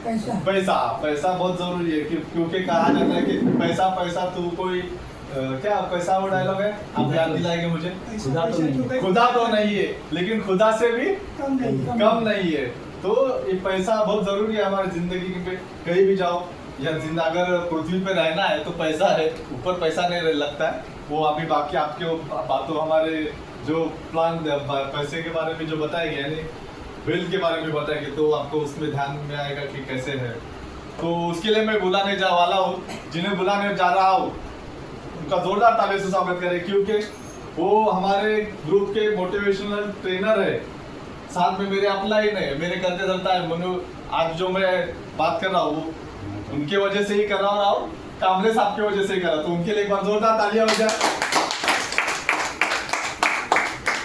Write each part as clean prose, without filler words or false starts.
पैसा पैसा बहुत जरूरी है क्योंकि कहा जाता है कि पैसा पैसा तू कोई क्या पैसा वो डायलॉग है आप याद दिलाएंगे मुझे। खुदा तो नहीं है लेकिन खुदा से भी कम नहीं है। तो ये पैसा बहुत जरूरी है हमारी जिंदगी पे। कहीं भी जाओ या जिंदा अगर पृथ्वी पे रहना है तो पैसा है, ऊपर पैसा नहीं लगता है। वो अभी बाकी आपके बातों हमारे जो प्लान पैसे के बारे में जो बताया गया यानी वेल्थ के बारे में बताया गया तो आपको उसमें ध्यान में आएगा कि कैसे है। तो उसके लिए मैं बुलाने जा वाला हूँ, जिन्हें बुलाने जा रहा हूँ उनका जोरदार ताली से स्वागत करें क्योंकि वो हमारे ग्रुप के मोटिवेशनल ट्रेनर है। साथ में मेरे अपलाइन है, मेरे करते चलता है मनु। आज जो मैं बात कर रहा हूँ उनके वजह से ही कर रहा हूँ, कामले साहब की वजह से ही कर रहा। तो उनके लिए एक बार जोरदार तालियां हो जाए।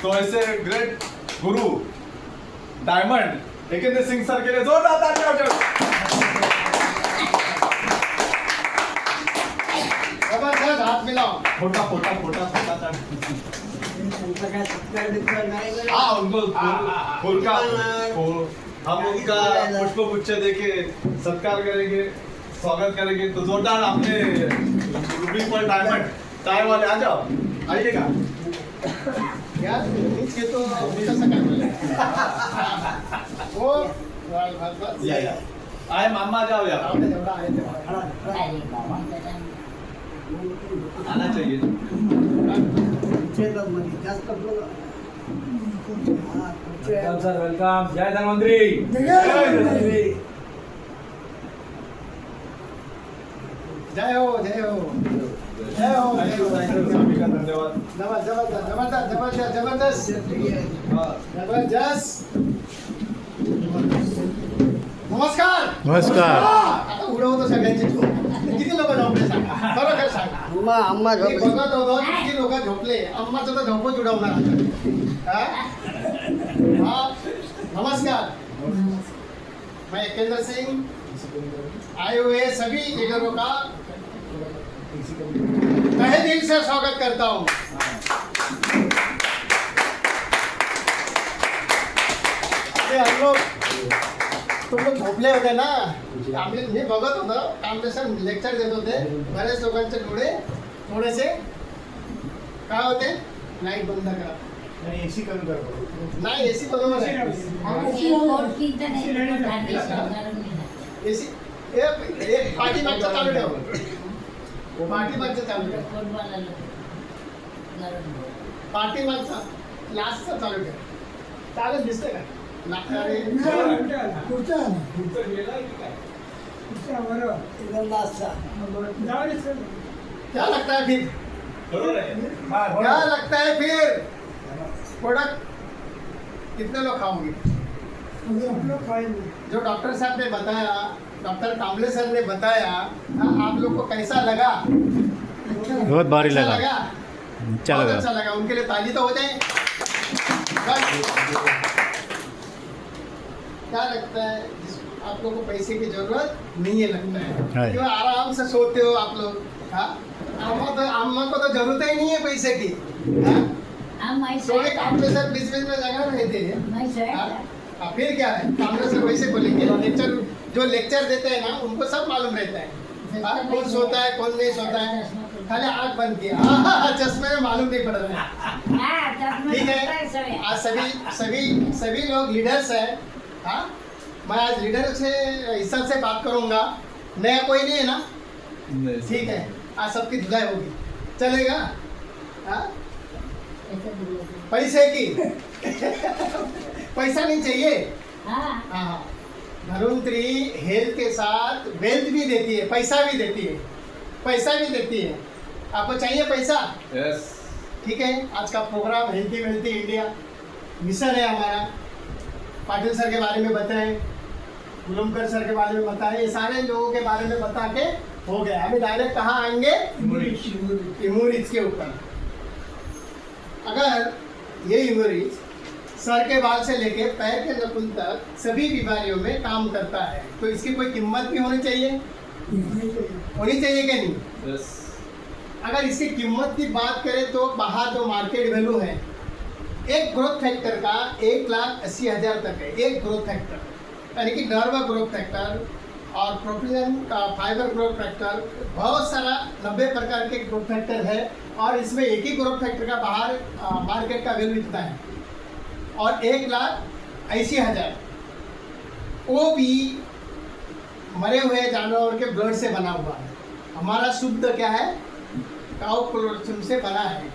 तो ऐसे ग्रेट गुरु डायमंड एकेंद्र सिंह सर के लिए जोरदार तालियां हो जाए। जबरदस्त हाथ मिलाओ। फोटा फोटा फोटा फोटा हाँ उनको फूल का हम उनका पुष्प गुच्छ देके सत्कार करेंगे, स्वागत करेंगे। तो जोरदार आपने रूबी पर डायमंड चाय वाले आ जाओ, आइएगा यार नीचे तो कैसा कर वो या आए मामा जाओ यार, आना चाहिए। Welcome sir, welcome. जय धन्वंतरी। जय हो जय हो जय हो। सभी का धन्यवाद। जबरदस्त जबरदस्त जबरदस्त जबरदस्त जबरदस्त। नमस्कार नमस्कार। आता उडवतो सगळ्यांची किती लोक झोपले सांगा, खरोखर सांगा। अम्मा मी बघत होतो किती लोक झोपले, अम्माचं तर झोपच उडवणार आता। हाँ नमस्कार, मैं एकेंद्र सिंह आए हुए सभी लीडरों का तहे दिल से स्वागत करता हूँ। अरे हम लोग तुम लोग झोपले होते ना, मी बघत होतो कामले सर लेक्चर देत होते, बरेच लोकांचे डोळे थोडेसे काय होते, लाईट बंद करा नाही एसी कमी करा, नाही एसी बरोबर आहे, एसी एक पाठीमागचा चालू ठेव, पाठीमागचा चालू ठेव, पाठीमागचा लास्टचा चालू ठेव, चालत दिसतंय का? क्या लगता है फिर? क्या लगता है फिर? प्रोडक्ट कितने लोग खाओगे? जो डॉक्टर साहब ने बताया, डॉक्टर कामले सर ने बताया, आप लोग को कैसा लगा? बहुत भारी लगा। अच्छा लगा, अच्छा लगा। उनके लिए ताली तो हो जाए। क्या लगता है आप लोगों को पैसे की जरूरत नहीं है लगता है, क्यों आराम से सोते हो आप लोग? हाँ अम्मा को तो जरूरत ही नहीं है पैसे की। सोने कामले सर बीच बीच में जगह रहते हैं। फिर क्या है, कामले सर वैसे बोलेंगे, लेक्चर जो लेक्चर देते हैं ना उनको सब मालूम रहता है, कौन सोता है कौन नहीं सोता है, खाली आँख बंद किया चश्मे में मालूम नहीं पड़ रहा है। ठीक है, आज सभी लोग लीडर्स हैं। हाँ मैं आज लीडर से हिसाब से बात करूंगा, नया कोई नहीं है ना? ठीक है, आज सबकी धुलाई होगी, चलेगा? हाँ पैसे की पैसा नहीं चाहिए। हाँ धन्वंतरी हेल्थ के साथ वेल्थ भी देती है, पैसा भी देती है, पैसा भी देती है। आपको चाहिए पैसा? यस। ठीक है, आज का programme healthy wealthy India mission है हमारा। पाटिल सर के बारे में बताएं, गुलमकर सर के बारे में बताएं, ये सारे लोगों के बारे में बता के हो गया। अभी डायरेक्ट कहाँ आएंगे? इम्यूनिट्स के ऊपर। अगर ये इम्यूनिट्स सर के बाल से लेके पैर के नखून तक सभी बीमारियों में काम करता है, तो इसकी कोई कीमत भी होनी चाहिए, होनी चाहिए क्या नहीं? यस। अगर इसकी कीमत की बात करें तो बाहर जो मार्केट वैल्यू है एक ग्रोथ फैक्टर का 1,80,000 तक है। एक ग्रोथ फैक्टर यानी कि नर्व ग्रोथ फैक्टर और प्रोपिलिन का फाइबर ग्रोथ फैक्टर, बहुत सारा 90 प्रकार के ग्रोथ फैक्टर है और इसमें एक ही ग्रोथ फैक्टर का बाहर मार्केट का वैल्यू इतना है और 1,80,000 वो भी मरे हुए जानवर के ब्लड से बना हुआ है। हमारा शुद्ध क्या है, काउ प्रोडक्शन से बना है,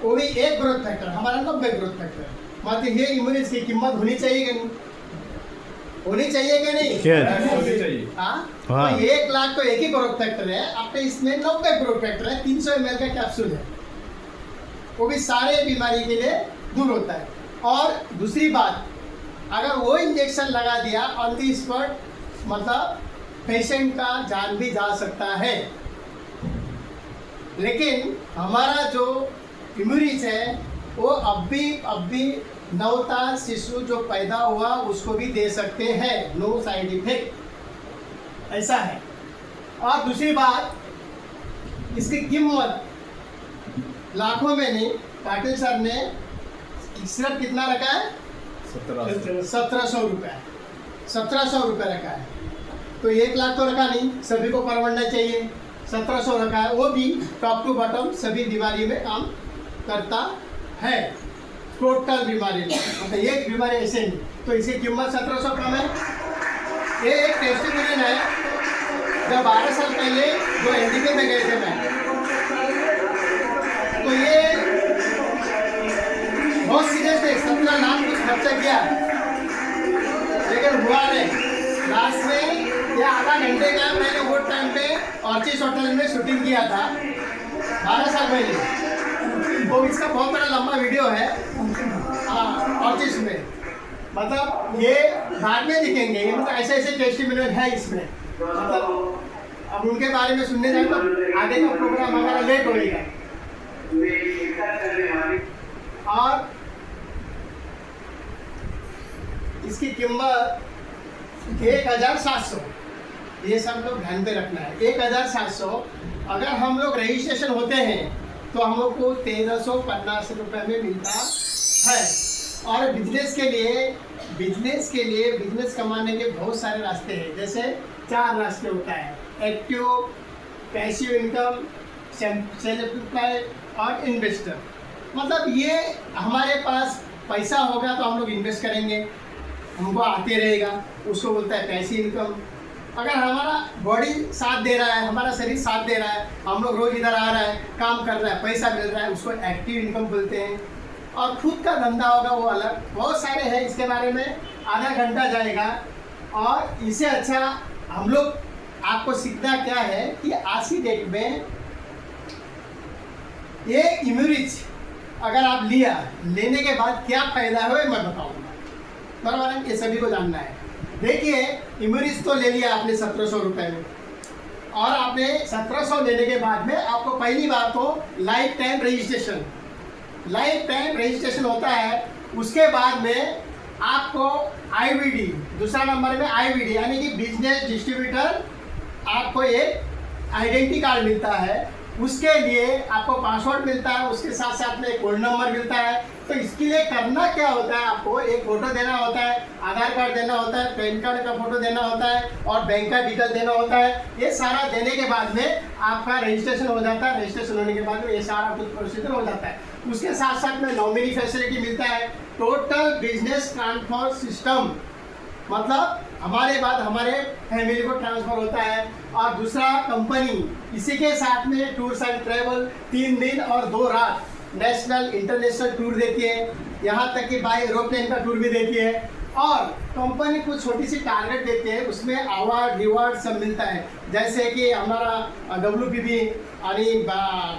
वो भी एक ग्रोथ फैक्टर, हमारा 90 ग्रोथ फैक्टर। मतलब ये इम्यूनिट की कीमत होनी चाहिए कि नहीं, होनी चाहिए कि नहीं? होनी चाहिए। हाँ, हाँ। तो 1 लाख तो एक ही ग्रोथ फैक्टर है, आपके इसमें 90 ग्रोथ फैक्टर है, 300 ml का कैप्सूल है, वो भी सारे बीमारी के लिए दूर होता है। और दूसरी बात, अगर वो इंजेक्शन लगा दिया ऑन दी स्पॉट, मतलब पेशेंट का जान भी जा सकता है। लेकिन हमारा जो इम्यूनिट है वो अब भी नवजात शिशु जो पैदा हुआ उसको भी दे सकते हैं, नो साइड इफेक्ट, ऐसा है। और दूसरी बात, इसकी कीमत लाखों में नहीं, पाटिल सर ने सिर्फ कितना रखा है, 1700 रुपये, 1700 रुपये रखा है। तो 1 लाख तो रखा नहीं, सभी को परवड़ना चाहिए, 1700 रखा है, वो भी टॉप टू बॉटम सभी बीमारी में काम करता है, टोटल बीमारी में, मतलब एक बीमारी ऐसे नहीं। तो इसकी कीमत 1700 कम है। ये एक टेस्टिमोनियल है, जब 12 साल पहले जो एनडीपी में गए थे मैं, तो ये बहुत सीरियस थे, 17 लाख कुछ खर्चा किया लेकिन हुआ नहीं। लास्ट में ये आधा घंटे का मैंने वो टाइम पे ऑर्चिड होटल में शूटिंग किया था 12 साल पहले, तो इसका बहुत बड़ा लंबा वीडियो है ऑर्चिड में, मतलब ये बाद में दिखेंगे, ये मतलब ऐसे ऐसे टेस्टिमोनियल है इसमें, मतलब अब उनके बारे में सुनने जाए तो आगे का प्रोग्राम हमारा लेट होगा। और इसकी कीमत 1,700, ये सब लोग ध्यान पे रखना है, 1,700। अगर हम लोग रजिस्ट्रेशन होते हैं तो हम लोग को 1350 रुपये में मिलता है। और बिजनेस के लिए बिजनेस कमाने के बहुत सारे रास्ते हैं, जैसे 4 रास्ते होता है, active, passive income, self employ और इन्वेस्टर। मतलब ये हमारे पास पैसा होगा तो हम लोग इन्वेस्ट करेंगे, हमको आते रहेगा, उसको बोलता है पैसिव इनकम। अगर हमारा बॉडी साथ दे रहा है, हमारा शरीर साथ दे रहा है, हम लोग रोज इधर आ रहा है, काम कर रहा है, पैसा मिल रहा है, उसको एक्टिव इनकम बोलते हैं। और खुद का धंधा होगा वो अलग, बहुत सारे हैं, इसके बारे में आधा घंटा जाएगा। और इससे अच्छा हम लोग आपको सीखना क्या है कि आज की डेट में ये इम्यूनिट अगर आप लेने के बाद क्या फायदा है मैं बताऊंगा, बराबर है, ये सभी को जानना है। देखिए, इम्यूनिट तो ले लिया आपने 1700 रुपये में, और आपने 1700 लेने के बाद में आपको पहली बात तो लाइफ टाइम रजिस्ट्रेशन होता है। उसके बाद में आपको IVD, दूसरा नंबर में IVD यानी कि बिजनेस डिस्ट्रीब्यूटर, आपको एक आइडेंटिटी कार्ड मिलता है, उसके लिए आपको पासवर्ड मिलता है, उसके साथ साथ में एक कोड नंबर मिलता है। तो इसके लिए करना क्या होता है, आपको एक फोटो देना होता है, आधार कार्ड देना होता है, पैन कार्ड का फोटो देना होता है और बैंक का डिटेल देना होता है। ये सारा देने के बाद में आपका रजिस्ट्रेशन हो जाता है। रजिस्ट्रेशन होने के बाद में ये सारा कुछ प्रोसीजर हो जाता है। उसके साथ साथ में नॉमिनी फैसिलिटी मिलता है, टोटल बिजनेस ट्रांसफर सिस्टम, मतलब हमारे बाद हमारे फैमिली को ट्रांसफर होता है। और दूसरा, कंपनी इसी के साथ में टूर्स एंड ट्रैवल 3 दिन और 2 रात नेशनल इंटरनेशनल टूर देती है, यहाँ तक कि बाय एरोप्लेन का टूर भी देती है। और कंपनी कुछ छोटी सी टारगेट देती है, उसमें अवार्ड रिवार्ड सब मिलता है, जैसे कि हमारा WPP यानी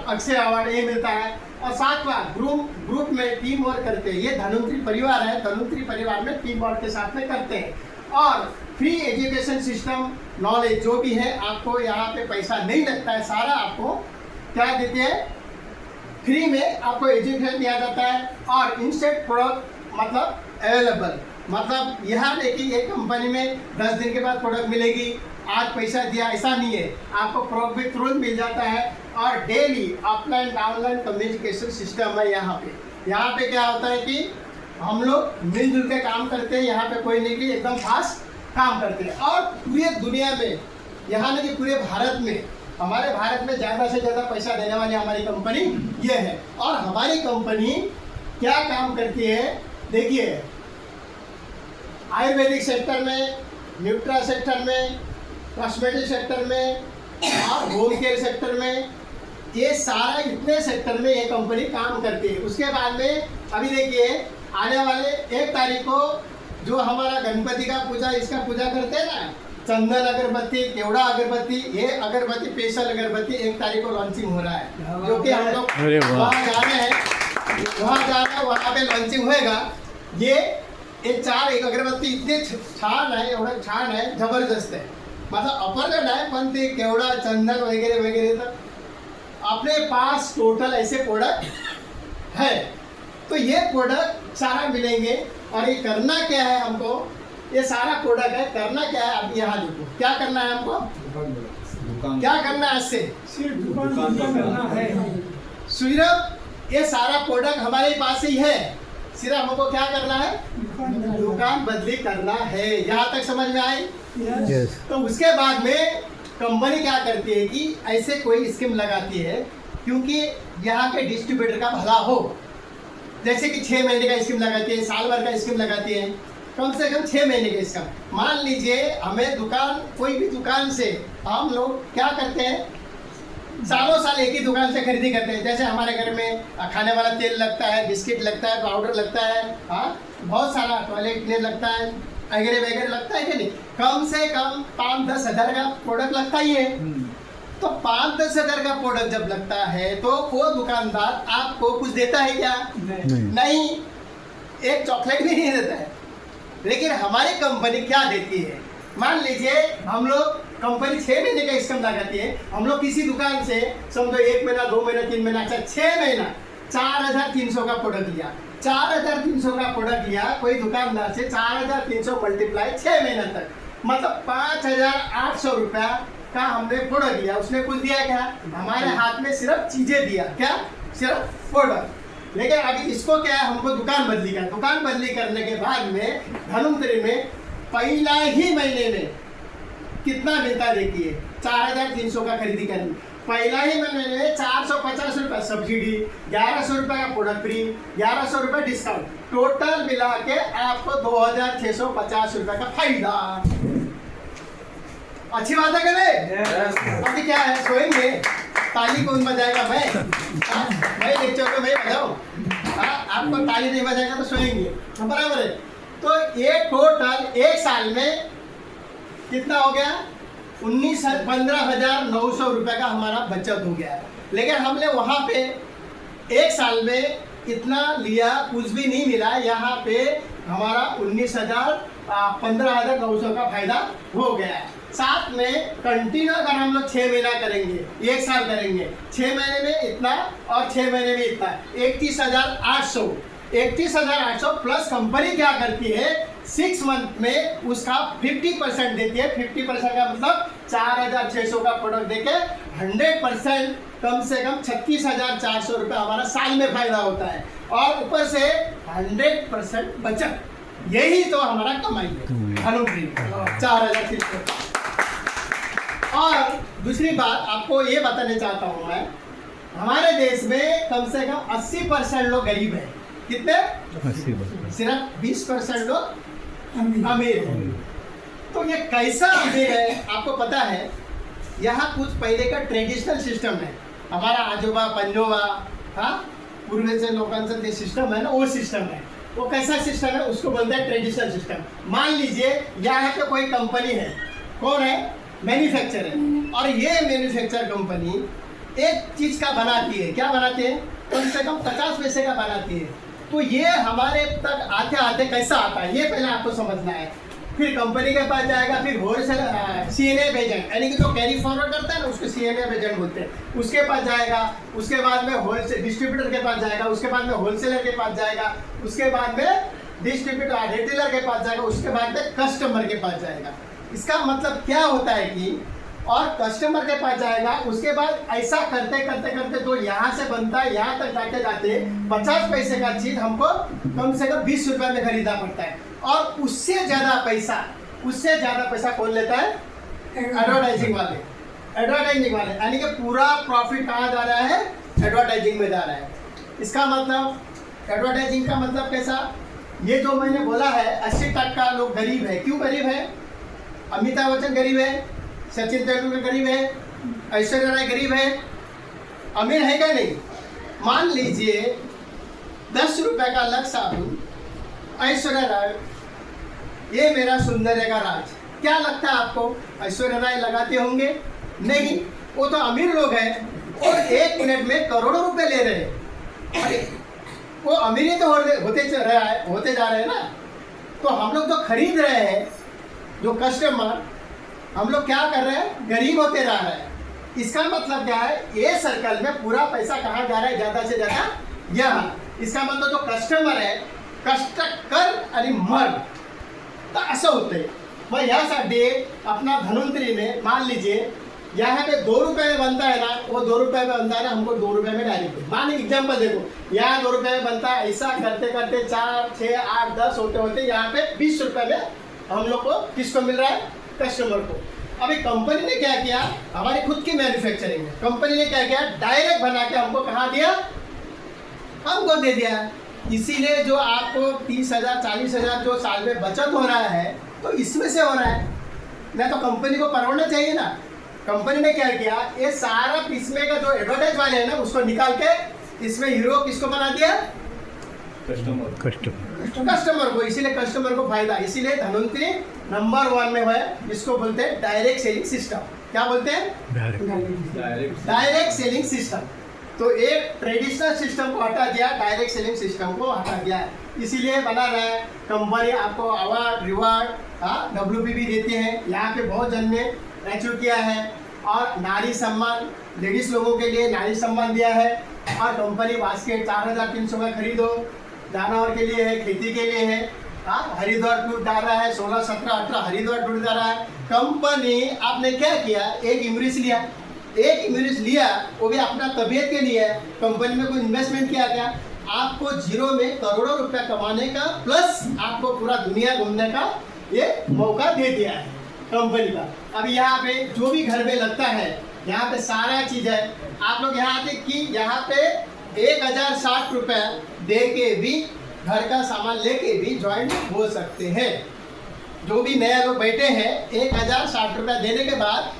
अक्षय अवार्ड ये मिलता है। और साथ में ग्रुप में टीम वर्क करते हैं, ये धन्वंतरी परिवार है, धन्वंतरी परिवार में टीम वर्क के साथ में करते हैं। और फ्री एजुकेशन सिस्टम, नॉलेज जो भी है, आपको यहाँ पे पैसा नहीं लगता है, सारा आपको क्या देते हैं, फ्री में आपको एजुकेशन दिया जाता है। और इंस्टेंट प्रोडक्ट मतलब अवेलेबल, मतलब यहाँ देखिए एक कंपनी में 10 दिन के बाद प्रोडक्ट मिलेगी, आज पैसा दिया ऐसा नहीं है, आपको प्रोडक्ट भी तुरंत मिल जाता है। और daily offline online communication system है यहाँ पे क्या होता है कि हम लोग मिलजुल के काम करते हैं, यहाँ पे कोई नहीं कि एकदम फास्ट काम करते हैं। और पूरे दुनिया में, यहाँ नहीं कि पूरे भारत में, हमारे भारत में ज़्यादा से ज़्यादा पैसा देने वाली हमारी कंपनी ये है। और हमारी कंपनी क्या काम करती है देखिए, आयुर्वेदिक सेक्टर में, न्यूट्रा सेक्टर में, कॉस्मेटिक सेक्टर में और होम केयर सेक्टर में, ये सारा इतने सेक्टर में ये कंपनी काम करती है। उसके बाद में अभी देखिए आने वाले 1 तारीख को जो हमारा गणपति का पूजा, इसका पूजा करते हैं ना, चंदन अगरबत्ती, केवड़ा अगरबत्ती, ये अगरबत्ती स्पेशल अगरबत्ती 1 तारीख को लॉन्चिंग हो रहा है, जो कि हम लोग अरे वाह। वहाँ जा रहे हैं, वहाँ पे लॉन्चिंग होएगा। ये 4 एक अगरबत्ती इतने छान है, एवढं छान है, जबरदस्त है, मतलब अपरगड है, पण ते केवड़ा चंदन वगैरह वगैरह तो अपने पास टोटल ऐसे प्रोडक्ट है। तो ये प्रोडक्ट सारा मिलेंगे। और ये करना क्या है हमको, ये सारा प्रोडक्ट है, करना क्या है आप यहाँ देखो, क्या करना है हमको, क्या करना है इससे, सिर्फ दुकान करना है। सिर्फ ये सारा प्रोडक्ट हमारे पास ही है, सिर्फ हमको क्या करना है, दुकान बदली करना है। यहाँ तक समझ में आई? यस। तो उसके बाद में कंपनी क्या करती है कि ऐसे कोई स्कीम लगाती है, क्योंकि यहाँ के डिस्ट्रीब्यूटर का भला हो। जैसे कि 6 महीने का स्कीम लगाती है, साल भर का स्कीम लगाती है, कम से कम 6 महीने का स्कीम। मान लीजिए हमें दुकान, कोई भी दुकान से हम लोग क्या करते हैं, सालों साल एक ही दुकान से खरीदी करते हैं। जैसे हमारे घर में खाने वाला तेल लगता है, बिस्किट लगता है, पाउडर लगता है, हाँ बहुत सारा टॉयलेट क्लीनर लगता है, वगैरह वगैरह लगता है कि नहीं, कम से कम 5-10 हज़ार का प्रोडक्ट लगता ही है। तो 5-10 हज़ार का प्रोडक्ट जब लगता है तो वो दुकानदार आपको कुछ देता है क्या? नहीं, एक चॉकलेट भी नहीं देता है। लेकिन हमारी कंपनी क्या देती है, मान लीजिए हम लोग कंपनी 6 महीने का स्कीम लगाती है, हम लोग किसी दुकान से समझो 1 महीना, 2 महीना, 3 महीना, अच्छा 6 महीना 4,300 का प्रोडक्ट लिया, 4,300 का प्रोडक्ट लिया कोई दुकानदार से, 4,300 मल्टीप्लाई 6 महीने तक, मतलब 5,800 रुपया का हमने प्रोडक्ट लिया। उसने कुछ दिया क्या? हमारे हाथ में सिर्फ चीजें दिया, क्या? सिर्फ प्रोडक्ट। लेकिन अभी इसको क्या है, हमको दुकान बदली करना। दुकान बदली करने के बाद में धनवंतरी में पहला ही महीने में कितना मिलता है देखिए, 4,300 का खरीदी करनी, पहला ही महीने में 450 रुपये सब्सिडी, 1,100 रुपये का प्रोडक्ट फ्री, 1,100 रुपये डिस्काउंट, टोटल मिला के आपको 2,650 रुपये का फायदा। अच्छी बात है कि नहीं? अभी क्या है, सोएंगे, ताली कौन बजाएगा? मैं लेक्चर में मैं बजाऊँ, आपको ताली नहीं बजाएगा तो सोएंगे, बराबर है। तो ये टोटल 1 साल में कितना हो गया, 15,900 रुपये का हमारा बचत हो गया। लेकिन हमने वहाँ पे 1 साल में इतना लिया, कुछ भी नहीं मिला, यहाँ पे हमारा 15,900 का फायदा हो गया। साथ में कंटिन्यू अगर हम लोग 6 महीना करेंगे, 1 साल करेंगे, 6 महीने में इतना और 6 महीने में इतना, 31,800 प्लस कंपनी क्या करती है, 6 मंथ में उसका 50% देती है। 50% का मतलब 4,600 का प्रोडक्ट देके 100% कम से कम 36,400 रुपये हमारा साल में फायदा होता है, और ऊपर से 100% बचत। यही तो हमारा कमाई है अनुप्री 4,300। और दूसरी बात आपको ये बताना चाहता हूँ मैं, हमारे देश में कम से कम 80% लोग गरीब हैं। कितने? 80%। सिर्फ 20% लोग अमीर हैं। तो ये कैसा अमीर है आपको पता है? यहाँ कुछ पहले का ट्रेडिशनल सिस्टम है, हमारा आजोबा पंजोबा, हाँ पूर्वज लोकांचा जे सिस्टम है ना, वो सिस्टम है। वो कैसा सिस्टम है, उसको बोलते हैं ट्रेडिशनल सिस्टम। मान लीजिए यहाँ पे कोई कंपनी है, कौन है? मैन्युफैक्चर है, और ये मैन्युफैक्चर कंपनी एक चीज का बनाती है, क्या बनाती है? कम से कम 50 पैसे का बनाती है। तो ये हमारे तक आते आते कैसा आता है, ये पहले आपको समझना है। फिर कंपनी के पास जाएगा, फिर होलसेल CNF एजेंट, यानी कि जो कैरी फॉरवर्ड करता है ना, उसको CNF एजेंट बोलते हैं, उसके पास जाएगा। उसके बाद में होलसेल डिस्ट्रीब्यूटर के पास जाएगा, उसके बाद में होलसेलर के पास जाएगा, उसके बाद में डिस्ट्रीब्यूटर रिटेलर के पास जाएगा, उसके बाद में कस्टमर के पास जाएगा। इसका मतलब क्या होता है कि, और कस्टमर के पास जाएगा, उसके बाद ऐसा करते करते करते तो यहाँ से बनता है, यहाँ तक जाते जाते 50 पैसे का चीज हमको कम से कम 20 रुपये में खरीदना पड़ता है। और उससे ज़्यादा पैसा उससे ज्यादा पैसा कौन लेता है? एडवर्टाइजिंग वाले। एडवर्टाइजिंग वाले यानी कि पूरा प्रॉफिट कहाँ जा रहा है? एडवर्टाइजिंग में जा रहा है। इसका मतलब एडवर्टाइजिंग का मतलब कैसा? ये जो मैंने बोला है 80% लोग गरीब है। क्यों गरीब है? अमिताभ बच्चन गरीब है, सचिन तेंदुलकर गरीब है, ऐश्वर्या राय गरीब है, अमीर है क्या? नहीं। मान लीजिए 10 रुपए का लक्स साबुन, ऐश्वर्या राय, ये मेरा सौंदर्य का राज, क्या लगता है आपको ऐश्वर्या राय लगाते होंगे? नहीं, वो तो अमीर लोग हैं और 1 मिनट में करोड़ों रुपए ले रहे हैं। अरे वो अमीर ही तो होते जा रहे हैं ना। तो हम लोग जो खरीद रहे हैं, जो कस्टमर, हम लोग क्या कर रहे हैं? गरीब होते जा रहे हैं। इसका मतलब क्या है? ये सर्कल में पूरा पैसा कहाँ जा रहा है? ज्यादा से ज्यादा यहाँ। इसका मतलब जो कस्टमर है, कष्ट कर आणि मर, तर असं होतंय। मग यासाठी अपना धन्वंतरी में मान लीजिए यहाँ पे 2 रुपए में बनता है ना, वो 2 रुपए में बनता है ना, हमको 2 रुपए में डायरेक्ट मान एग्जाम्पल देखो, यहाँ 2 रुपए में बनता है, ऐसा करते करते 4, 6, 8, 10 होते होते यहाँ पे 20 रुपए में हम लोग को किसको मिल रहा है? कस्टमर को। अभी कंपनी ने क्या किया? हमारी खुद की मैन्युफैक्चरिंग है, कंपनी ने क्या किया? डायरेक्ट बना के हमको कहाँ दिया? हमको दे दिया। इसीलिए जो आपको 30,000 40,000 जो साल में बचत हो रहा है, तो इसमें से हो रहा है ना। तो कंपनी को परवड़ना चाहिए ना। कंपनी ने क्या किया? ये सारा इसमें का जो एडवर्टाइज वाले हैं ना, उसको निकाल के इसमें हीरो किसको बना दिया? कस्टमर को। इसीलिए कस्टमर को फायदा। इसीलिए धन्वंतरी नंबर 1 में है। इसको बोलते हैं डायरेक्ट सेलिंग सिस्टम। क्या बोलते हैं? Direct selling system. तो एक ट्रेडिशनल सिस्टम को हटा दिया, डायरेक्ट सेलिंग सिस्टम को हटा दिया। इसीलिए बना रहा है। कंपनी आपको अवार्ड, रिवार्ड, WP भी देते हैं। यहाँ पे बहुत जन ने अचीव किया है। और नारी सम्मान, लेडीज लोगों के लिए नारी सम्मान दिया है। और कंपनी बास्केट 4,300 का खरीदो, जानवर के लिए है, खेती के लिए है। हरिद्वार टूर डाल रहा है, 16, 17, 18 हरिद्वार टूर जा रहा है। कंपनी आपने क्या किया? एक इमरिस लिया, एक इमरिस लिया, वो भी अपना तबीयत के लिए है। कंपनी में कोई इन्वेस्टमेंट किया क्या? आपको जीरो में करोड़ों रुपया कमाने का, प्लस आपको पूरा दुनिया घूमने का ये मौका दे दिया है कंपनी का। अब यहाँ पे जो भी घर में लगता है, यहाँ पे सारा चीज है। आप लोग यहाँ पे कि यहाँ पे 1,060 रुपये दे के भी, घर का सामान लेके भी ज्वाइन हो सकते हैं। जो भी नए लोग बैठे हैं, 1,060 रुपये देने के बाद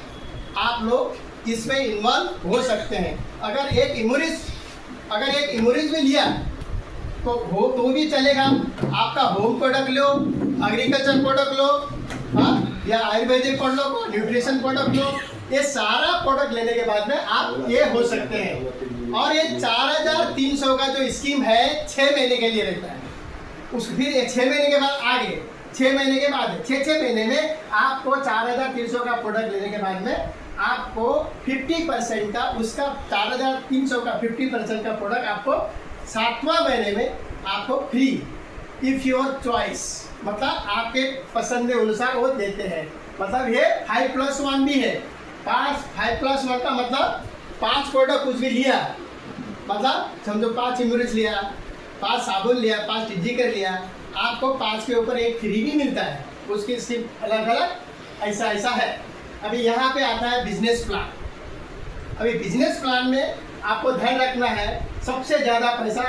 आप लोग इसमें इन्वॉल्व हो सकते हैं। अगर एक इमोरिस भी लिया तो भी चलेगा। आपका होम प्रोडक्ट लो, एग्रीकल्चर प्रोडक्ट लो, या आयुर्वेदिक प्रोडक्ट लो, न्यूट्रिशन प्रोडक्ट लो, ये सारा प्रोडक्ट लेने के बाद में आप ये हो सकते हैं। और ये 4,300 का जो स्कीम है 6 महीने के लिए रहता है। फिर 6 महीने के बाद आगे 6 महीने के बाद 6 महीने में आपको 4,300 का प्रोडक्ट लेने के बाद में आपको 50% का, उसका 4,300 का 50% का प्रोडक्ट आपको 7वां महीने में आपको फ्री, इफ योर चॉइस, मतलब आपके पसंद के अनुसार वो देते हैं। मतलब ये 5+1 भी है। 5+1 का मतलब 5 प्रोडक्ट कुछ भी लिया, मतलब समझो 5 इमरिस लिया, 5 साबुन लिया, 5 टिज्जी कर लिया, आपको 5 के ऊपर एक फ्री भी मिलता है। उसकी स्कीम अलग अलग ऐसा है। अभी यहाँ पे आता है बिजनेस प्लान। अभी बिजनेस प्लान में आपको ध्यान रखना है, सबसे ज़्यादा पैसा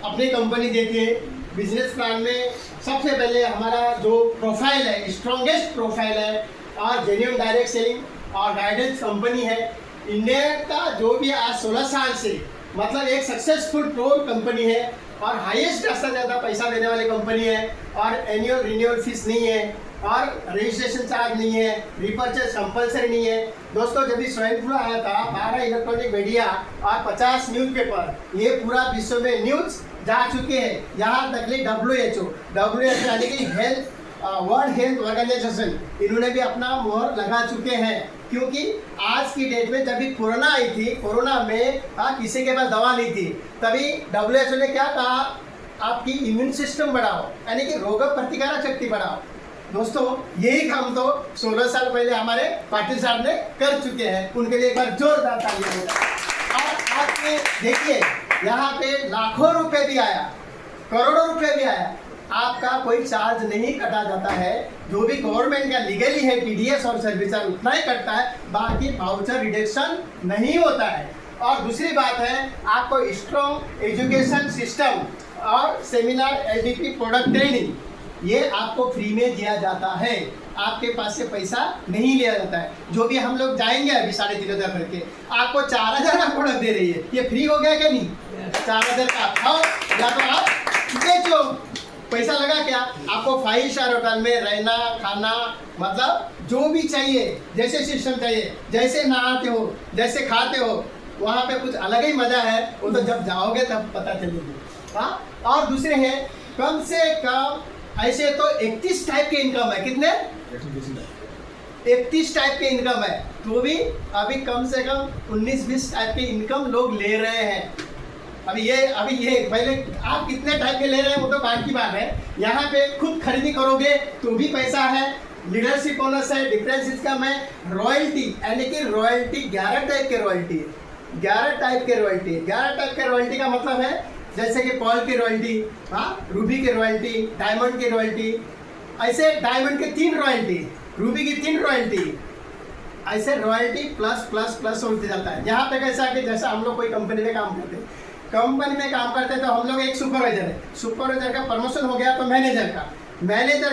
अपनी कंपनी देती है। बिजनेस प्लान में सबसे पहले हमारा जो प्रोफाइल है, स्ट्रॉन्गेस्ट प्रोफाइल है, और जेन्युइन डायरेक्ट सेलिंग और गाइडेंस कंपनी है। इंडिया का जो भी आज 16 साल से, मतलब एक सक्सेसफुल प्रो कंपनी है और हाईएस्ट सबसे ज़्यादा पैसा देने वाली कंपनी है। और एनुअल रिन्यूअल फीस नहीं है, और रजिस्ट्रेशन चार्ज नहीं है, रिपर्चेज कंपलसरी नहीं है। दोस्तों, जब भी स्वाइन फ्लू आया था, 12 इलेक्ट्रॉनिक मीडिया और 50 न्यूज़पेपर, ये पूरा विश्व में न्यूज़ जा चुके हैं। यहाँ तक कि WHO यानी कि वर्ल्ड हेल्थ ऑर्गेनाइजेशन, इन्होंने भी अपना मोहर लगा चुके हैं। क्योंकि आज की डेट में जब भी कोरोना आई थी, कोरोना में किसी के पास दवा नहीं थी, तभी WHO ने क्या कहा? आपकी इम्यून सिस्टम बढ़ाओ, यानी कि रोग प्रतिकारक शक्ति बढ़ाओ। दोस्तों, यही काम तो 16 साल पहले हमारे पाटिल साहब ने कर चुके हैं। उनके लिए एक बार जोरदार तालियां हो। और आज के देखिए, यहाँ पे लाखों रुपए भी आया, करोड़ों रुपए भी आया, आपका कोई चार्ज नहीं कटा जाता है। जो भी गवर्नमेंट का लीगली है टीडीएस और सर्विस चार्ज उतना ही कटता है, बाकी वाउचर रिडक्शन नहीं होता है। और दूसरी बात है, आपको स्ट्रॉन्ग एजुकेशन सिस्टम और सेमिनार एलडीपी प्रोडक्ट ट्रेनिंग ये आपको फ्री में दिया जाता है। आपके पास से पैसा नहीं लिया जाता है। जो भी हम लोग जाएंगे अभी 3,500 करके, आपको 4,000 का प्रोडक्ट दे रही है। ये फ्री हो गया क्या नहीं? 4,000 का आप खाओ या तो आप बेचो। पैसा लगा क्या? आपको 5 स्टार होटल में रहना खाना मतलब जो भी चाहिए, जैसे सिस्टम चाहिए, जैसे नहाते हो, जैसे खाते हो, वहाँ पे कुछ अलग ही मजा है। वो तो जब जाओगे तब पता चलेगी। हाँ, और दूसरे हैं कम से कम ऐसे तो 31 टाइप के इनकम है। कितने? 31 टाइप के इनकम है। तो भी अभी कम से कम 19-20 टाइप के इनकम लोग ले रहे हैं। अभी ये पहले आप कितने टाइप के ले रहे हैं वो तो बात की बात है। यहाँ पे खुद खरीदी करोगे तो भी पैसा है, लीडरशिप बोनस है, डिफरेंस इनकम है, रॉयल्टी यानी कि रॉयल्टी 11 टाइप के रॉयल्टी है। 11 टाइप के रॉयल्टी 11 टाइप के रॉयल्टी का मतलब है जैसे कि पॉल की रॉयल्टी, हाँ, रूबी की रॉयल्टी, डायमंड की रॉयल्टी, ऐसे डायमंड के 3 रॉयल्टी, रूबी की 3 रॉयल्टी, ऐसे रॉयल्टी प्लस प्लस प्लस होते जाता है। यहाँ पे कैसा है कि जैसा हम लोग कोई कंपनी में काम करते हैं, कंपनी में काम करते हैं तो हम लोग एक सुपरवाइजर है, सुपरवाइजर का प्रमोशन हो गया तो मैनेजर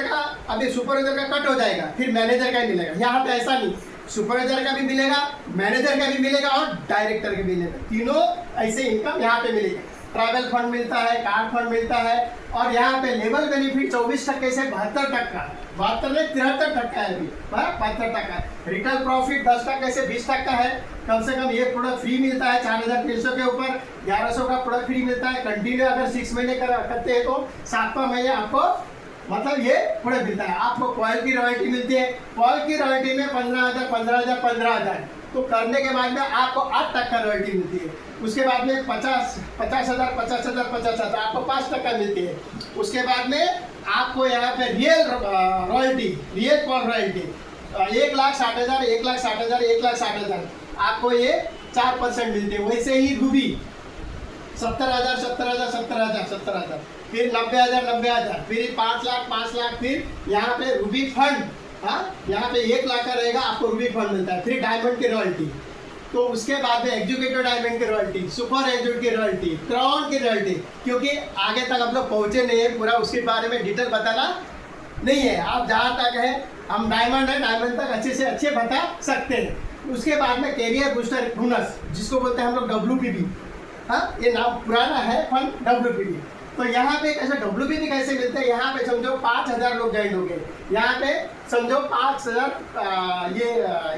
का अभी सुपरवाइजर का कट हो जाएगा, फिर मैनेजर का ही मिलेगा। यहाँ पे ऐसा नहीं, सुपरवाइजर का भी मिलेगा, मैनेजर का भी मिलेगा और डायरेक्टर का भी मिलेगा। तीनों ऐसे इनकम यहाँ पे मिलेगा। ट्रैवल फंड मिलता है, कार फंड मिलता है, और यहाँ पे लेवल बेनिफिट 24% से 72%, 72 में 73% है अभी, 72%। रिटेल प्रॉफिट 10% से 20% है। कम से कम ये प्रोडक्ट फ्री मिलता है 4,300 के ऊपर, 1,100 का प्रोडक्ट फ्री मिलता है। कंटिन्यू अगर 6 महीने करते हैं तो 7वां महीने आपको मतलब ये प्रोडक्ट मिलता है। आपको कॉइल की रॉयल्टी मिलती है। कॉइल की रॉयल्टी में 15,000 15,000 15,000 तो करने के बाद में आपको 8% रॉयल्टी मिलती है। उसके बाद में 50,000 आपको 5% मिलती है। उसके बाद में आपको यहाँ पे real royalty, real call royalty 1,60,000 1,60,000 1,60,000 आपको ये 4% मिलती है। वैसे ही रूबी 70,000 फिर 90,000 फिर 5 लाख फिर यहाँ पे रूबी फंड, हाँ, यहाँ पे 1 लाख का रहेगा, आपको रूबी फंड मिलता है। फिर डायमंड की रॉयल्टी, तो उसके बाद में एग्जीक्यूटिव डायमंड की रॉयल्टी, सुपर एग्जीक्यूटिव की रॉयल्टी, क्राउन की रॉयल्टी, क्योंकि आगे तक हम लोग पहुंचे नहीं है, पूरा उसके बारे में डिटेल बताना नहीं है। आप जहाँ तक है हम डायमंड है, डायमंड तक अच्छे से अच्छे बता सकते हैं। उसके बाद में कैरियर बूस्टर बोनस जिसको बोलते हैं हम लोग WPB, हाँ, ये नाम पुराना है फंड WPB। तो यहाँ पे कैसे WPB कैसे मिलते हैं? यहाँ पे समझो 5,000 लोग ज्वाइन हो गए, यहाँ पे समझो 5,000 ये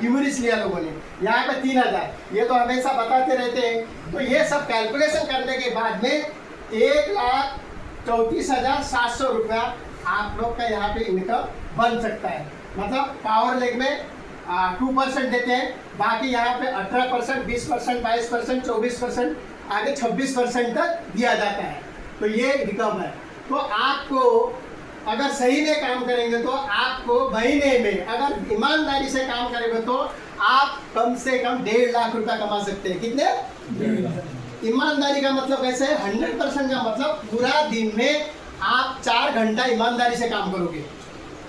ह्यूमरिस्ट लिया लोगों ने, यहाँ पे 3,000, ये तो हमेशा बताते रहते हैं। तो ये सब कैलकुलेशन करने के बाद में 1,34,700 रुपया आप लोग का यहाँ पे इनकम बन सकता है। मतलब पावर लेग में 2% देते हैं, बाकी यहाँ पे 18%, 20%, 22%, 24%, आगे 26% तक दिया जाता है। तो ये इनकम है। तो आपको अगर सही में काम करेंगे तो आपको महीने में अगर ईमानदारी से काम करेंगे तो आप कम से कम 1.5 लाख रुपया कमा सकते हैं। कितने? 1.5 लाख। ईमानदारी का मतलब कैसे है? 100% का मतलब पूरा दिन में आप 4 घंटा ईमानदारी से काम करोगे।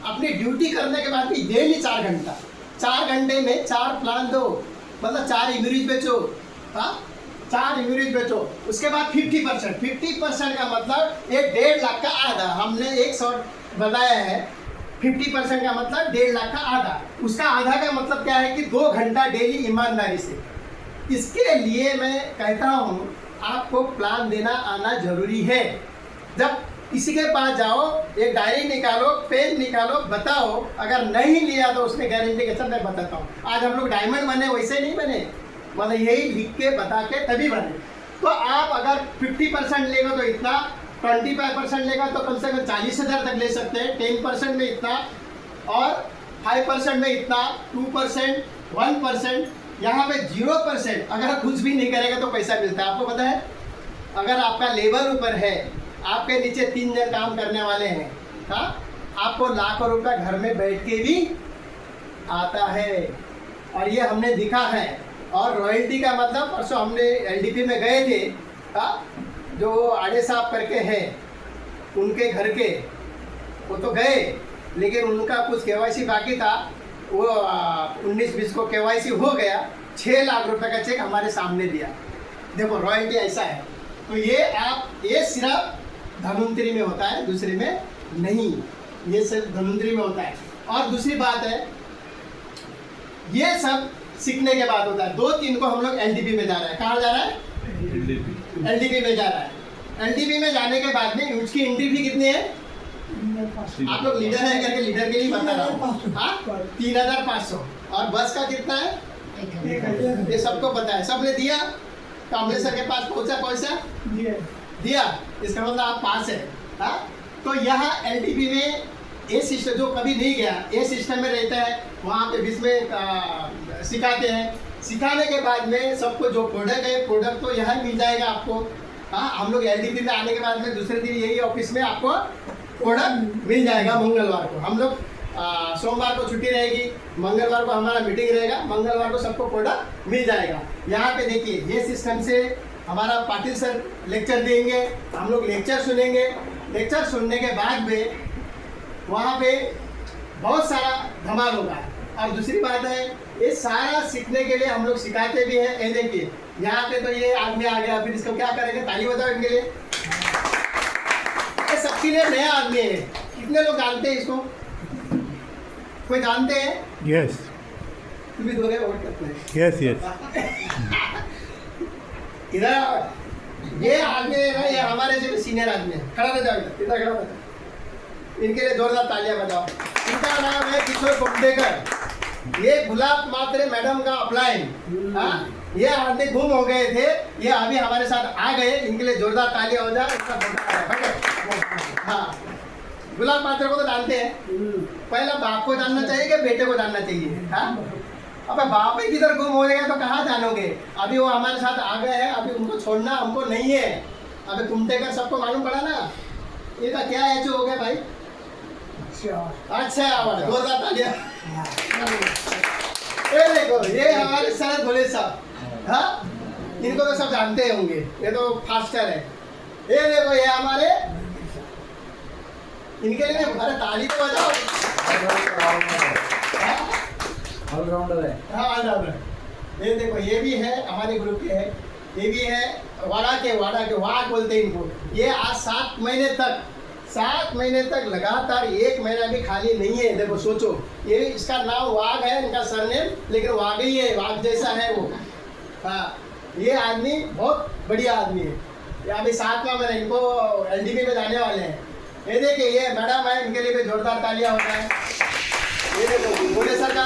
अपनी ड्यूटी करने के बाद भी डेली 4 घंटा, 4 घंटे में 4 प्लान दो, मतलब 4 इमरीज बेचो, हाँ, 4 इमरीज बेचो। उसके बाद 50% का मतलब ये 1.5 लाख का आधा। हमने एक शॉर्ट बताया है, 50% का मतलब 1.5 लाख का आधा। उसका आधा का मतलब क्या है कि 2 घंटा डेली ईमानदारी से। इसके लिए मैं कहता हूँ आपको प्लान देना आना जरूरी है। जब किसी के पास जाओ, एक डायरी निकालो, पेन निकालो, बताओ, अगर नहीं लिया तो उसने गारंटी के साथ मैं बताता हूँ। आज हम लोग डायमंड बने, वैसे नहीं बने, मतलब यही लिख के बता के तभी बने। तो आप अगर 50% लेगा तो इतना, 25% लेगा तो कम से कम 40,000 तक ले सकते हैं, 10% में इतना, और 5% में इतना, 2%, 1%, यहाँ पे 0%। अगर कुछ भी नहीं करेगा तो पैसा मिलता है। आपको पता है, अगर आपका लेबर ऊपर है, आपके नीचे 3 जन काम करने वाले हैं, हाँ, आपको लाखों रुपया घर में बैठ के भी आता है, और ये हमने दिखा है। और रॉयल्टी का मतलब परसों हमने LDP में गए थे, हाँ, जो आड़े साहब करके हैं, उनके घर के वो तो गए, लेकिन उनका कुछ केवाईसी बाकी था, वो 19-20 को केवाईसी हो गया, 6 लाख रुपए का चेक हमारे सामने दिया। देखो रॉयल्टी ऐसा है। तो ये सिर्फ धन्वंतरी में होता है, दूसरे में नहीं, ये सिर्फ धन्वंतरी में होता है। और दूसरी बात है, ये सब सीखने के बाद होता है। 2-3 को हम लोग एलडीपी में जा रहे हैं। कहाँ जा रहा है? एलडीपी में जा रहा है। एलडीपी में जाने के बाद में उसकी एंट्री फी कितनी है? आप लोग लीडर है करके लीडर के लिए बता रहा हूँ, हाँ 3500। और बस का कितना है? ये सबको पता है, सबने दिया। कामले सर के पास पहुंचा दिया, इसका मतलब आप पास है। हाँ, तो यहाँ एलडीपी में ये सिस्टम जो कभी नहीं गया, ये सिस्टम में रहता है, वहाँ पे बीच में सिखाते हैं। सिखाने के बाद में सबको जो प्रोडक्ट है, प्रोडक्ट तो यहाँ मिल जाएगा आपको। हाँ, हम लोग एलडीपी में आने के बाद में दूसरे दिन यही ऑफिस में आपको प्रोडक्ट मिल जाएगा। मंगलवार को हम लोग, सोमवार को छुट्टी रहेगी, मंगलवार को हमारा मीटिंग रहेगा, मंगलवार को सबको प्रोडक्ट मिल जाएगा। यहाँ पे देखिए, ये सिस्टम से हमारा पाटिल सर लेक्चर देंगे, हम लोग लेक्चर सुनेंगे। लेक्चर सुनने के बाद में वहाँ पे बहुत सारा धमाल होगा। और दूसरी बात है, ये सारा सीखने के लिए हम लोग सिखाते भी हैं। ये देखिए, यहाँ पे तो ये आदमी आ गया, फिर इसको क्या करेंगे? ताली बजाओ इनके लिए। ये सबके लिए नया आदमी है। कितने लोग जानते हैं इसको? कोई जानते हैं? यस तुम भी दोगे वोट करते हैं? Yes yes. इधर ये आदमी है ना, ये हमारे से भी सीनियर आदमी है। खड़ा रह जाओ, इधर खड़ा रह जाओ। इनके लिए जोरदार तालियां बजाओ। इनका नाम है किशोर कुमडेकर। ये गुलाब मात्रे मैडम का अपलाइन। हाँ, ये आदमी गुम हो गए थे, ये अभी हमारे साथ आ गए। इनके लिए जोरदार तालियां हो जाए। इनका फोटो है। हाँ, गुलाब मात्रे को तो जानते हैं। पहला बाप को जानना चाहिए कि बेटे को जानना चाहिए? हाँ, अब बाप ही किधर गुम हो गया तो कहाँ जानोगे? अभी वो हमारे साथ आ गए हैं, अभी उनको छोड़ना हमको नहीं है। अभी कुमटेकर सबको मालूम पड़ा ना, ये का क्या एच हो गया भाई? अच्छा अवार्ड, जोरदार तालियां। ये देखो, ये हमारे शरद भोले साहब। हाँ, इनको तो सब जानते होंगे, ये तो फास्टर है। ये देखो, ये हमारे, इनके लिए हमारे ताली तो बजाओ। ऑलराउंडर है। हाँ, ऑलराउंडर। ये देखो, ये भी है हमारे ग्रुप के है। ये भी है वाड़ा के वाड़ बोलते हैं इनको। ये आज 7 महीने तक लगातार, 1 महीना भी खाली नहीं है। देखो सोचो, ये इसका नाम वाघ है, इनका सरनेम, लेकिन वाघ ही है, वाघ जैसा है वो। हाँ, ये आदमी बहुत बढ़िया आदमी है। ये अभी 7वां महीना, इनको एलडीपी में जाने वाले हैं। ये देखिए, ये मैडम है, इनके लिए भी जोरदार तालियां होता है। ये देखो, भोले सर का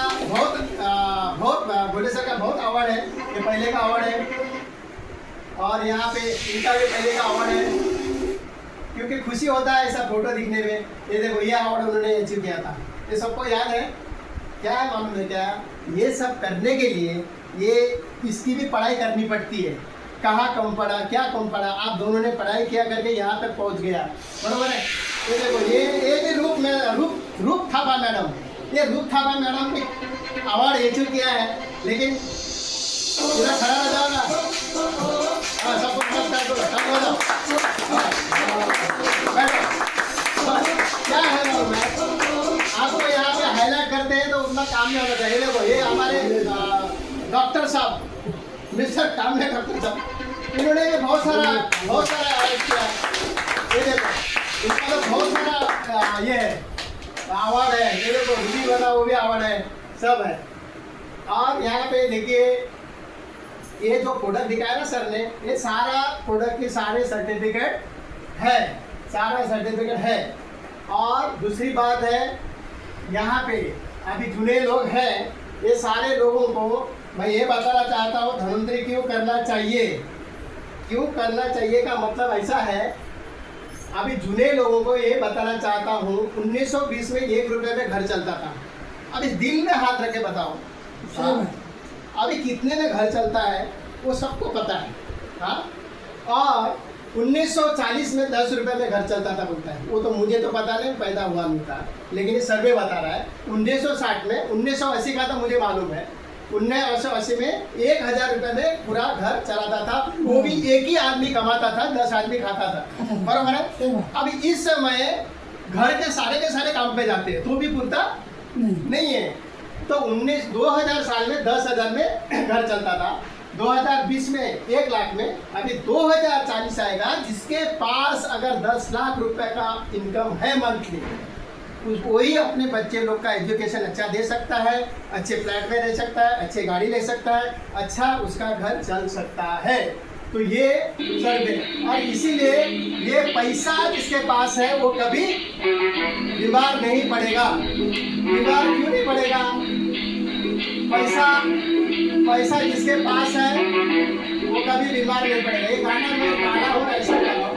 भोले सर का बहुत अवार्ड है। ये पहले का अवार्ड है। और यहाँ पे इनका भी पहले का अवार्ड है, क्योंकि खुशी होता है ऐसा फोटो दिखने में। ये देखो, ये अवार्ड उन्होंने अचीव किया था। ये सबको याद है? क्या है मालूम है क्या? ये सब करने के लिए ये इसकी भी पढ़ाई करनी पड़ती है। कहाँ कम पढ़ा, क्या कम पढ़ा, आप दोनों ने पढ़ाई किया करके यहाँ तक पहुँच गया, बरोबर है? ये देखो, ये भी रूप थापा मैडम, ये रूप थापा मैडम ने अवार्ड अचीव किया है। लेकिन पूरा खड़ा हो जाओगा। हाँ, सबको नमस्कार करो, सब हो जाओ। क्या है मालूम है आपको? यहाँ पे हाईलाइट करते हैं तो उतना काम नहीं होना चाहिए। देखो, ये हमारे डॉक्टर साहब, मिस्टर कामले डॉक्टर साहब, इन्होंने बहुत सारा अवार्ड किया है। ये देखो, इनका तो बहुत सारा ये है अवार्ड है। ये देखो, रूबी वाला वो भी अवार्ड है, सब है। और यहाँ पे देखिए, ये जो प्रोडक्ट दिखाया ना सर ने, ये सारा प्रोडक्ट के सारे सर्टिफिकेट है। और दूसरी बात है, यहाँ पे अभी जुड़े लोग हैं, ये सारे लोगों को मैं ये बताना चाहता हूँ, धन्वंतरी क्यों करना चाहिए का मतलब ऐसा है। अभी जुड़े लोगों को ये बताना चाहता हूँ, 1920 में 1 रुपये में घर चलता था। अब इस दिल में हाथ रख के बताओ, अभी कितने में घर चलता है वो सबको पता है। हाँ, और 1940 में 10 रुपये में घर चलता था बोलता है। वो तो मुझे तो पता नहीं, पैदा हुआ नहीं था, लेकिन ये सर्वे बता रहा है। 1960 में, 1980 का तो मुझे मालूम है, 1980 में 1000 रुपये में पूरा घर चलाता था। वो भी एक ही आदमी कमाता था, 10 आदमी खाता था, बराबर है? अभी इस समय घर के सारे काम पे जाते हैं तो भी पूरता नहीं है। तो 2000 साल में 10,000 में घर चलता था, 2020 में 1 लाख में, अभी 2040 आएगा जिसके पास अगर 10 लाख रुपए का इनकम है मंथली, वही अपने बच्चे लोग का एजुकेशन अच्छा दे सकता है, अच्छे फ्लैट में रह सकता है, अच्छे गाड़ी ले सकता है, अच्छा उसका घर चल सकता है। तो ये सर, और इसीलिए ये पैसा जिसके पास है वो कभी बीमार नहीं पड़ेगा। बीमार क्यों नहीं पड़ेगा? पैसा जिसके पास है वो कभी बीमार नहीं पड़ेगा। ये गाना में गाना हो ऐसा गाना हो।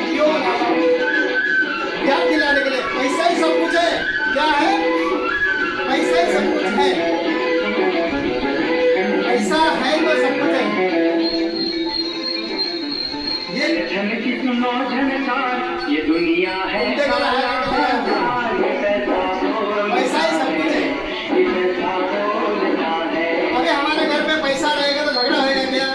क्यों गाना हो? याद दिलाने के लिए पैसा ही सब कुछ है। क्या है? पैसा ही सब कुछ है। पैसा है तो सब कुछ है। ये दुनिया है पैसा ही सब कुछ है। अरे हमारे घर में पैसा रहेगा तो झगड़ा होएगा क्या?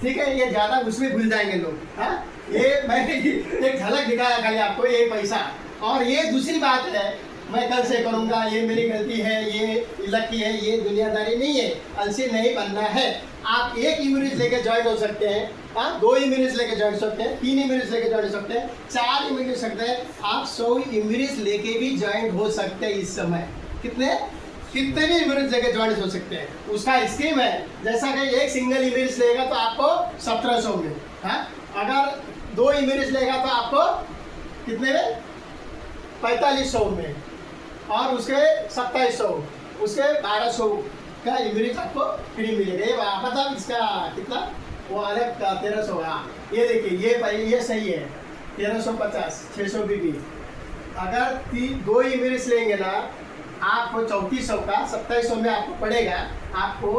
ठीक है, ये ज्यादा उसमें भूल जाएंगे लोग। हाँ, ये मैं एक झलक दिखाया खाली आपको, ये पैसा। और ये दूसरी बात है, मैं कल से करूंगा, ये मेरी गलती है, ये लकी है, ये दुनियादारी नहीं है। अलसी नहीं बनना है। आप 1 इम्यूनिट लेके ज्वाइन हो सकते हैं, 2 इम्यूनिट लेके ज्वाइन हो सकते हैं, 3 इम्यूनिट लेके ज्वाइन हो सकते हैं, 4 इम्यूनिट सकते हैं, आप 100 इम्यूनिट लेके भी ज्वाइन हो सकते हैं। इस समय कितने भी इम्यूनिट लेके ज्वाइन हो सकते हैं। उसका स्कीम है, जैसा कि एक सिंगल इम्यूनिट लेगा तो आपको 1700 में, अगर 2 इम्यूनिट लेगा तो आपको कितने में? 4500 में, और उसके 2700, उसके 1200 का इम्यूनिट आपको फ्री मिलेगा। ये पता इसका कितना? वो अलग 1300 का। ये देखिए, ये सही है, 1350, 600 बीबी। अगर 2 इम्यूनिट लेंगे ना, आपको 3400 का 2700 में आपको पड़ेगा। आपको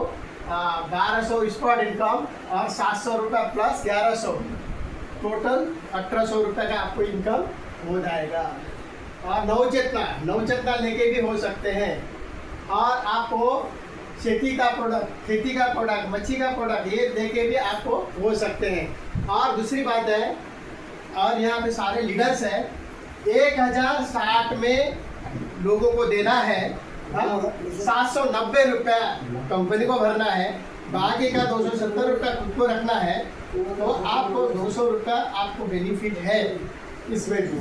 1200 स्पॉट इनकम और 700 रुपये प्लस 1100, टोटल 1800 रुपये का आपको इनकम हो जाएगा। और नवचेतना लेके भी हो सकते हैं। और आपको खेती का प्रोडक्ट, मच्छी का प्रोडक्ट, ये लेके भी आपको हो सकते हैं। और दूसरी बात है, और यहाँ पे सारे लीडर्स हैं, 1060 में लोगों को देना है, 790 रुपया कंपनी को भरना है, बाकी का 270 रुपया खुद को रखना है। तो आपको 200 रुपया आपको बेनिफिट है इसमें भी।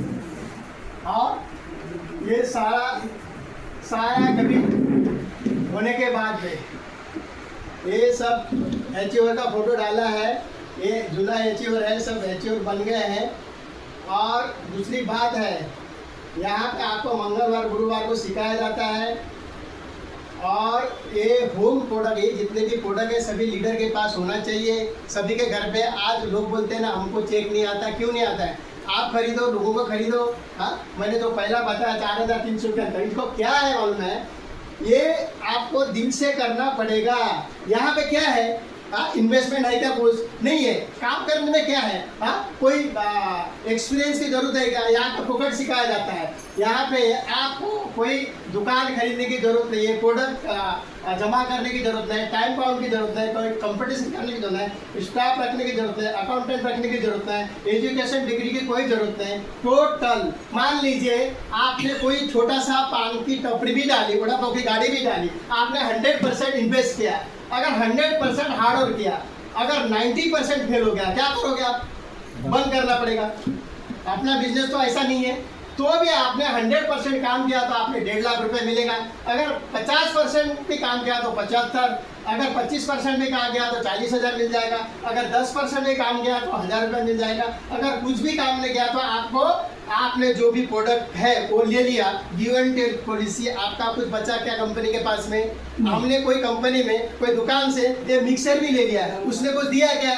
और ये सारा कभी होने के बाद में ये सब एचओर का फोटो डाला है, ये जुला एचओर है, सब एचओर बन गए हैं। और दूसरी बात है, यहाँ पे आपको मंगलवार गुरुवार को सिखाया जाता है। और ये होम प्रोडक्ट, ये जितने भी प्रोडक्ट है सभी लीडर के पास होना चाहिए, सभी के घर पे। आज लोग बोलते हैं ना हमको चेक नहीं आता, क्यों नहीं आता है? आप खरीदो, लोगों को खरीदो। मैंने तो पहला बताया 4300 रुपया खरीद को। क्या है मालूम है? ये आपको दिल से करना पड़ेगा। यहाँ पे क्या है? इन्वेस्टमेंट है क्या? कुछ नहीं है। काम करने में क्या है? कोई एक्सपीरियंस की जरूरत है क्या? यहाँ पर फोकट सिखाया जाता है। यहाँ पे आपको कोई दुकान खरीदने की जरूरत नहीं है, प्रोडक्ट जमा करने की जरूरत नहीं है, टाइम पाउंड की जरूरत है, कोई कंपटीशन करने की जरूरत है, स्टाफ रखने की जरूरत है, अकाउंटेंट रखने की जरूरत है, एजुकेशन डिग्री की कोई जरूरत नहीं। टोटल मान लीजिए आपने कोई छोटा सा पान की टपरी भी डाली, बड़ा पाव की गाड़ी भी डाली, आपने 100% इन्वेस्ट किया। अगर 100% हार्ड वर्क किया, अगर 90% फेल हो गया, क्या करोगे आप? बंद करना पड़ेगा। अपना बिजनेस तो ऐसा नहीं है। तो भी आपने 100% काम किया तो आपने 1.5 लाख रुपए मिलेगा। अगर 50% भी काम किया तो 75, अगर 25% भी काम किया तो 40,000 मिल जाएगा, अगर 10% भी काम किया तो 1,000 रुपये मिल जाएगा। अगर कुछ भी काम नहीं किया तो आपको, आपने जो भी प्रोडक्ट है वो ले लिया, गिव एंड टेक पॉलिसी। आपका कुछ बचा क्या कंपनी के पास में? हमने कोई कंपनी में, कोई दुकान से ये मिक्सर भी ले लिया, उसने कुछ दिया क्या?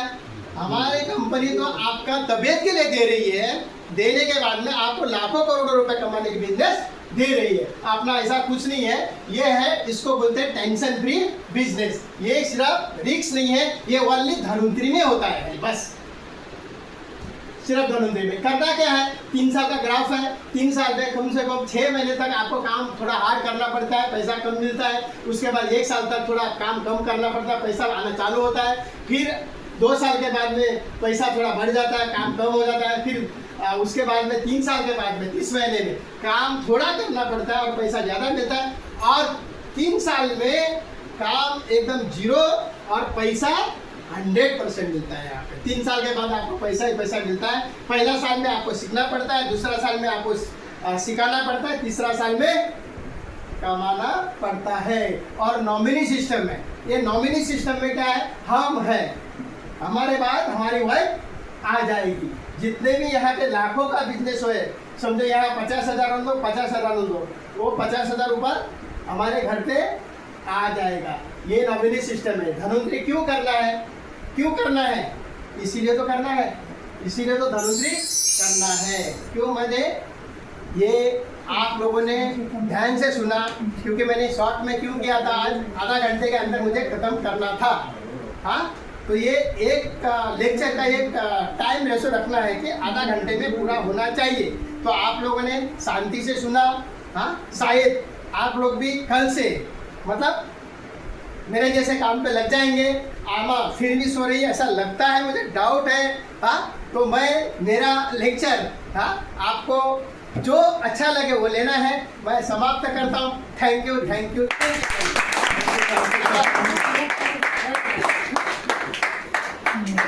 हमारी कंपनी तो आपका तबीयत के लिए दे रही है, देने के बाद में आपको लाखों करोड़ों रुपए कमाने की बिजनेस दे रही है। अपना ऐसा कुछ नहीं है। ये है, इसको बोलते हैं टेंशन फ्री बिजनेस। ये सिर्फ रिस्क नहीं है, ये ओनली धनवंतरी में होता है, बस सिर्फ धनवंतरी में। करना क्या है? 3 साल का ग्राफ है। 3 साल में कम से कम 6 महीने तक आपको काम थोड़ा हार्ड करना पड़ता है, पैसा कम मिलता है। उसके बाद 1 साल तक थोड़ा काम कम करना पड़ता है, पैसा आना चालू होता है। फिर 2 साल के बाद में पैसा थोड़ा बढ़ जाता है, काम कम हो जाता है, फिर उसके बाद में 3 साल के बाद में 30 महीने में काम थोड़ा करना पड़ता है और पैसा ज़्यादा मिलता है, और 3 साल में काम एकदम जीरो और पैसा 100% मिलता है। यहाँ पे 3 साल के बाद आपको पैसा ही पैसा मिलता है। पहला साल में आपको सीखना पड़ता है, दूसरा साल में आपको सिखाना पड़ता है, तीसरा साल में कमाना पड़ता है। और नॉमिनी सिस्टम है। ये नॉमिनी सिस्टम में क्या है, हम है, हमारे बाद हमारी वाइफ आ जाएगी। जितने भी यहाँ पे लाखों का बिजनेस हो, समझो यहाँ 50,000 दो, 50,000 दो, वो 50,000 ऊपर हमारे घर पे आ जाएगा। ये नॉमिनी सिस्टम है। धनवंतरी क्यों करना है, क्यों करना है, इसीलिए तो करना है, इसीलिए तो धनवंतरी करना है। क्यों मैंने ये आप लोगों ने ध्यान से सुना, क्योंकि मैंने शॉर्ट में क्यों किया था, आज आधा घंटे के अंदर मुझे खत्म करना था। हाँ, तो ये एक लेक्चर का एक टाइम रेशो रखना है कि आधा घंटे में पूरा होना चाहिए। तो आप लोगों ने शांति से सुना। हाँ, शायद आप लोग भी कल से मतलब मेरे जैसे काम पे लग जाएंगे। आमा फिर भी सो रही है ऐसा लगता है, मुझे डाउट है। हाँ, तो मैं मेरा लेक्चर आपको जो अच्छा लगे वो लेना है। मैं समाप्त करता हूँ। Thank you, thank you, thank you.